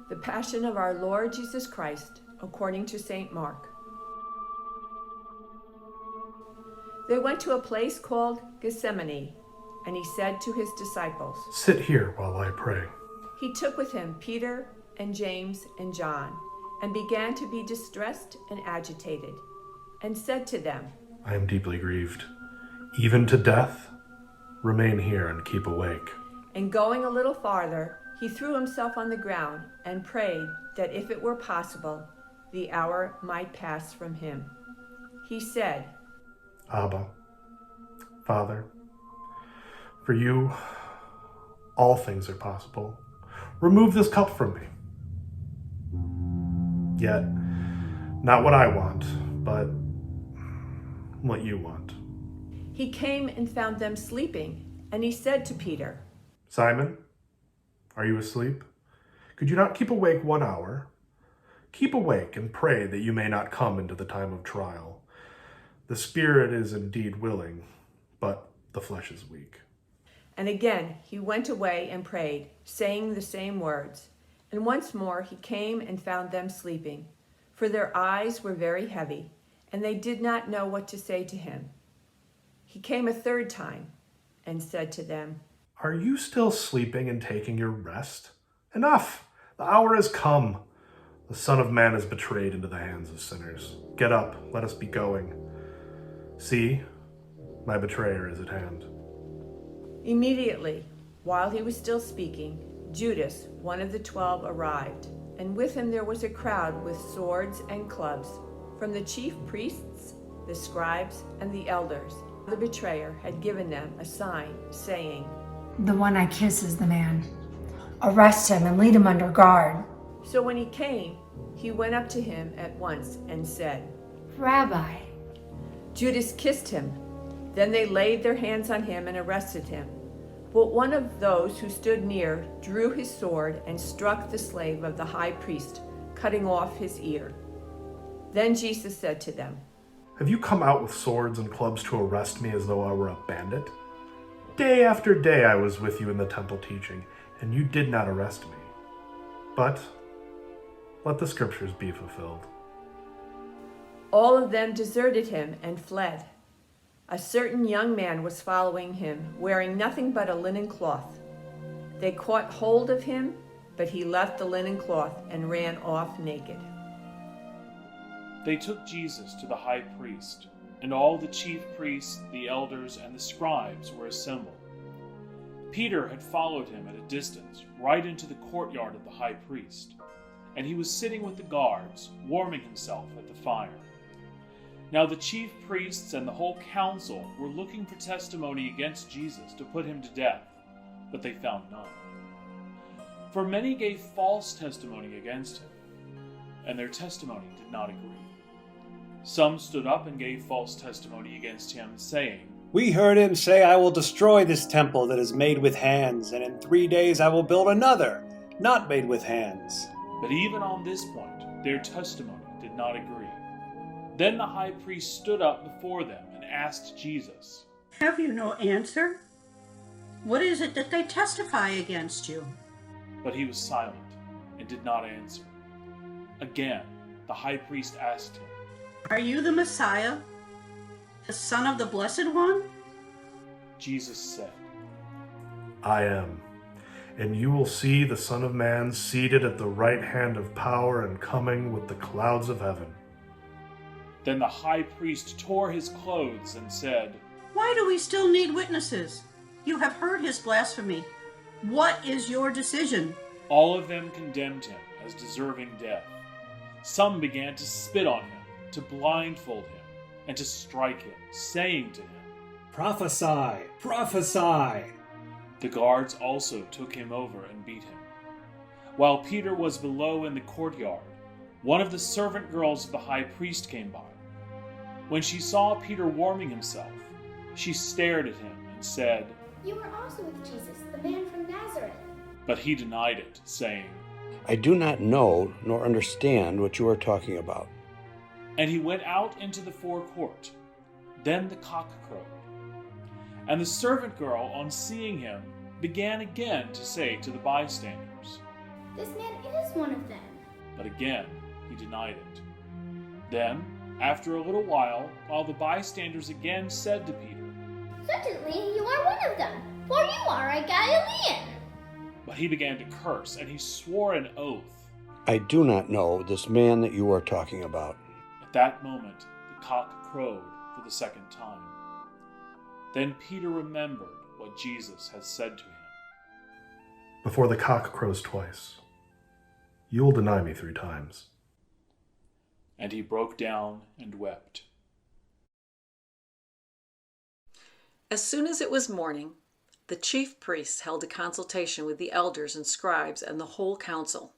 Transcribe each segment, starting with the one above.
The Passion of our Lord Jesus Christ, according to St. Mark. They went to a place called Gethsemane, and he said to his disciples, "Sit here while I pray." He took with him Peter and James and John, and began to be distressed and agitated, and said to them, "I am deeply grieved, even to death. Remain here and keep awake." And going a little farther, he threw himself on the ground and prayed that if it were possible, the hour might pass from him. He said, "Abba, Father, for you all things are possible. Remove this cup from me. Yet, not what I want, but what you want." He came and found them sleeping, and he said to Peter, "Simon, are you asleep? Could you not keep awake 1 hour? Keep awake and pray that you may not come into the time of trial. The spirit is indeed willing, but the flesh is weak." And again he went away and prayed, saying the same words. And once more he came and found them sleeping, for their eyes were very heavy, and they did not know what to say to him. He came a third time and said to them, "Are you still sleeping and taking your rest? Enough! The hour has come. The Son of Man is betrayed into the hands of sinners. Get up, let us be going. See, my betrayer is at hand." Immediately, while he was still speaking, Judas, one of the 12, arrived, and with him there was a crowd with swords and clubs, from the chief priests, the scribes, and the elders. The betrayer had given them a sign, saying, "The one I kiss is the man. Arrest him and lead him under guard." So when he came, he went up to him at once and said, "Rabbi." Judas kissed him. Then they laid their hands on him and arrested him. But one of those who stood near drew his sword and struck the slave of the high priest, cutting off his ear. Then Jesus said to them, "Have you come out with swords and clubs to arrest me as though I were a bandit? Day after day I was with you in the temple teaching, and you did not arrest me. But let the scriptures be fulfilled." All of them deserted him and fled. A certain young man was following him, wearing nothing but a linen cloth. They caught hold of him, but he left the linen cloth and ran off naked. They took Jesus to the high priest, and all the chief priests, the elders, and the scribes were assembled. Peter had followed him at a distance, right into the courtyard of the high priest, and he was sitting with the guards, warming himself at the fire. Now the chief priests and the whole council were looking for testimony against Jesus to put him to death, but they found none. For many gave false testimony against him, and their testimony did not agree. Some stood up and gave false testimony against him, saying, "We heard him say, 'I will destroy this temple that is made with hands, and in 3 days I will build another, not made with hands.'" But even on this point, their testimony did not agree. Then the high priest stood up before them and asked Jesus, "Have you no answer? What is it that they testify against you?" But he was silent and did not answer. Again, the high priest asked him, "Are you the Messiah, the Son of the Blessed One?" Jesus said, "I am. And you will see the Son of Man seated at the right hand of power and coming with the clouds of heaven." Then the high priest tore his clothes and said, "Why do we still need witnesses? You have heard his blasphemy. What is your decision?" All of them condemned him as deserving death. Some began to spit on him, to blindfold him, and to strike him, saying to him, "Prophesy! Prophesy!" The guards also took him over and beat him. While Peter was below in the courtyard, one of the servant girls of the high priest came by. When she saw Peter warming himself, she stared at him and said, "You were also with Jesus, the man from Nazareth." But he denied it, saying, "I do not know nor understand what you are talking about." And he went out into the forecourt. Then the cock crowed. And the servant girl, on seeing him, began again to say to the bystanders, This man is one of them. But again he denied it. Then, after a little while the bystanders again said to Peter, Certainly you are one of them, for you are a Galilean. but he began to curse, and he swore an oath. I do not know this man that you are talking about. At that moment the cock crowed for the second time. Then Peter remembered what Jesus had said to him. Before the cock crows twice, you will deny me 3 times. And he broke down and wept. As soon as it was morning, the chief priests held a consultation with the elders and scribes and the whole council.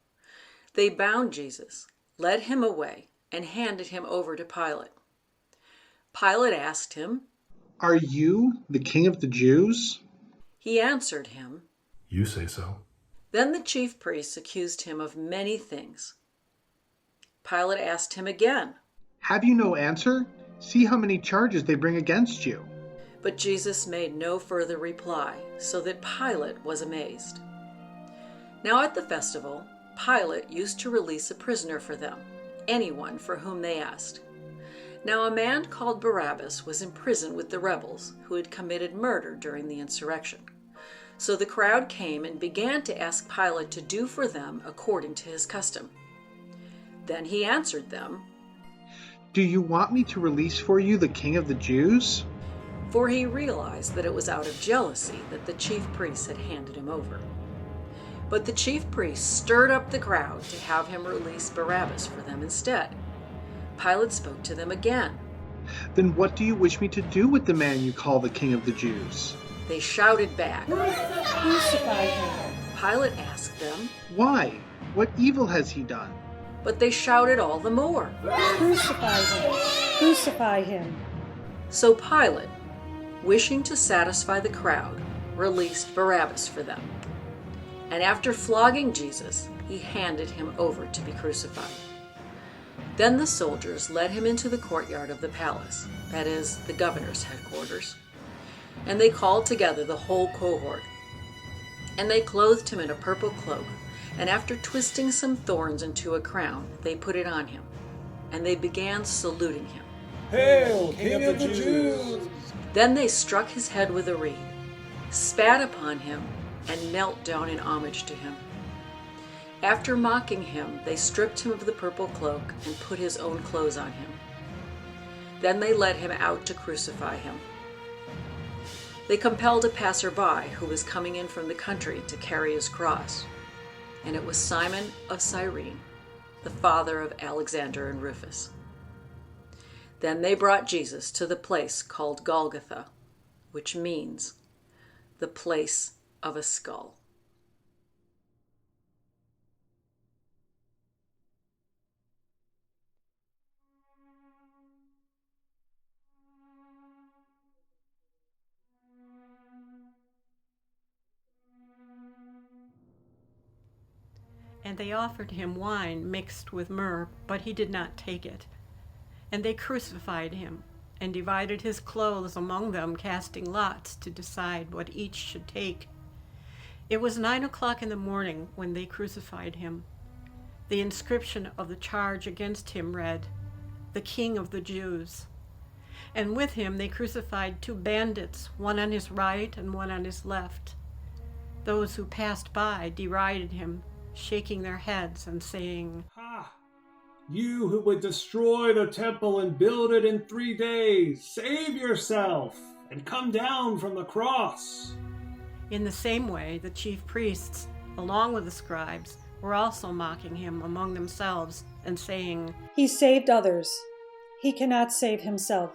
They bound Jesus, led him away, and handed him over to Pilate. Pilate asked him, Are you the king of the Jews? He answered him, You say so. Then the chief priests accused him of many things. Pilate asked him again, Have you no answer? See how many charges they bring against you. but Jesus made no further reply, so that Pilate was amazed. Now at the festival, Pilate used to release a prisoner for them, anyone for whom they asked. Now a man called Barabbas was in prison with the rebels who had committed murder during the insurrection. So the crowd came and began to ask Pilate to do for them according to his custom. Then he answered them, Do you want me to release for you the king of the Jews? for he realized that it was out of jealousy that the chief priests had handed him over. But the chief priests stirred up the crowd to have him release Barabbas for them instead. Pilate spoke to them again. Then what do you wish me to do with the man you call the king of the Jews? They shouted back. Crucify him. Pilate asked them, Why? What evil has he done? but they shouted all the more. Crucify him. Crucify him. So Pilate, wishing to satisfy the crowd, released Barabbas for them. And after flogging Jesus, he handed him over to be crucified. Then the soldiers led him into the courtyard of the palace, that is, the governor's headquarters. And they called together the whole cohort. And they clothed him in a purple cloak, and after twisting some thorns into a crown, they put it on him. And they began saluting him. Hail, King of the Jews! Then they struck his head with a reed, spat upon him, and knelt down in homage to him. After mocking him, they stripped him of the purple cloak and put his own clothes on him. Then they led him out to crucify him. They compelled a passerby who was coming in from the country to carry his cross, and it was Simon of Cyrene, the father of Alexander and Rufus. Then they brought Jesus to the place called Golgotha, which means the place of a skull. And they offered him wine mixed with myrrh, but he did not take it. And they crucified him, and divided his clothes among them, casting lots to decide what each should take. It was 9:00 in the morning when they crucified him. The inscription of the charge against him read, "The King of the Jews." And with him they crucified 2 bandits, one on his right and one on his left. Those who passed by derided him, shaking their heads and saying, Ha! You who would destroy the temple and build it in 3 days, save yourself and come down from the cross. In the same way, the chief priests, along with the scribes, were also mocking him among themselves and saying, He saved others. He cannot save himself.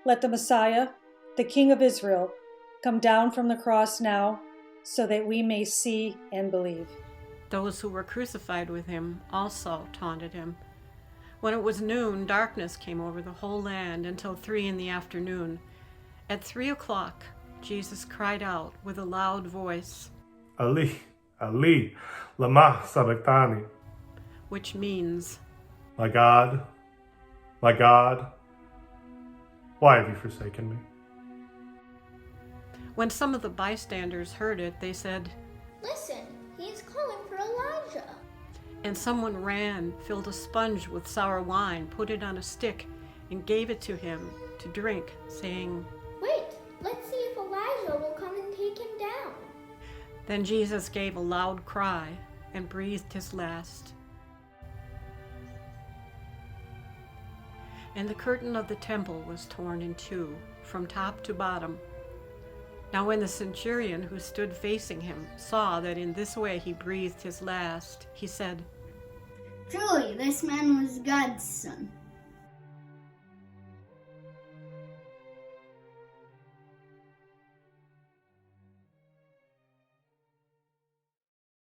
Let the Messiah, the King of Israel, come down from the cross now, so that we may see and believe. Those who were crucified with him also taunted him. When it was noon, darkness came over the whole land until 3 p.m. At 3:00, Jesus cried out with a loud voice, Ali, Ali, lama sabachthani. which means, My God, why have you forsaken me? when some of the bystanders heard it, they said, Listen, he is calling for Elijah. Elijah. And someone ran, filled a sponge with sour wine, put it on a stick, and gave it to him to drink, saying, Wait, let's see if Elijah will come and take him down. Then Jesus gave a loud cry and breathed his last. And the curtain of the temple was torn in two, from top to bottom. Now when the centurion who stood facing him saw that in this way he breathed his last, he said, Truly, this man was God's son.